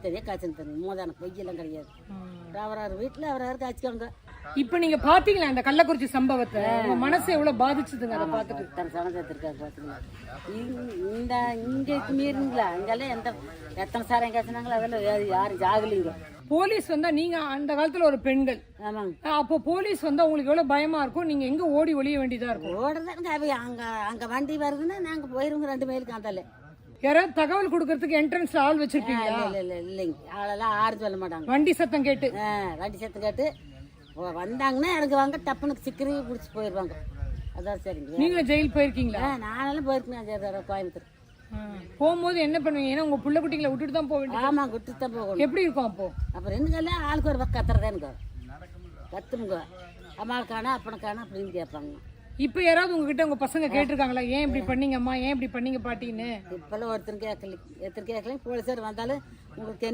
தனித்தனியாக காய்ச்சல் தண்ணி மூதான பொய்யெல்லாம் கிடையாது. அவரவர் வீட்டில் அவரவர் காய்ச்சிக்கோங்க. இப்ப நீங்க பாத்தீங்களா இந்த கள்ளக்குறிச்சி சம்பவத்தை, உங்க மனசு எவ்வளவு பாதிச்சுதுங்க அதை பார்த்துட்டு? எத்தனை சனம் சேர்த்துருக்காங்க பார்த்துங்களா. இந்த இங்கே மீறிங்களா இங்கெல்லாம் எத்தனை சாரம் காய்ச்சினாங்களோ அதெல்லாம் யாரும் ஜாகலிங்க. போலீஸ் வந்தா, நீங்க அந்த காலத்துல ஒரு பெண்கள், ஆமாங்க, அப்போ போலீஸ் வந்தா உங்களுக்கு எவ்வளவு பயமா இருக்கும்? நீங்க எங்க ஓடி ஒளிய வேண்டியதா இருக்கும்? ஓடுறதாங்க. அங்கே வண்டி வருதுன்னா நாங்கள் போயிருவோங்க 2 மைலுக்கு. அந்தால யாராவது தகவல் கொடுக்கறதுக்கு என்ட்ரன்ஸ்ல ஆள் வச்சிருக்கீங்களா? இல்லைங்க, ஆளெல்லாம் யாரும் சொல்ல மாட்டாங்க. வண்டி சத்தம் கேட்டு வண்டி சத்தம் கேட்டு வந்தாங்கன்னா எனக்கு வாங்க டப்புனுக்கு சிக்கரி பிடிச்சி போயிடுவாங்க. அதான் சரிங்க. நீங்க ஜெயில் போயிருக்கீங்களா? நானெல்லாம் போயிருக்கேன் கோயம்புத்தூர். போகும்போது என்ன பண்ணுவீங்க? ஏன்னா உங்க புள்ள குட்டிகளை விட்டுட்டு தான் போக வேண்டியது. ஆமாம், விட்டு தான் போகணும். எப்படி இருக்கும் அப்போ? அப்புறம் என்னங்கெல்லாம் ஆளுக்கு ஒரு பக்கம் கத்துறதேனுங்க, கத்துமுங்க. அம்மாவுக்கானா அப்பனுக்கானா அப்படின்னு கேட்பாங்க. இப்ப யாராவது உங்ககிட்ட உங்க பசங்க கேட்டிருக்காங்களா, ஏன் இப்படி பண்ணீங்க அம்மா, ஏன் இப்படி பண்ணீங்க பாட்டின்னு? இப்பெல்லாம் ஒருத்தர் கேட்கல, எத்தனை கேட்கல. போலீஸார் வந்தாலும் உங்களுக்கு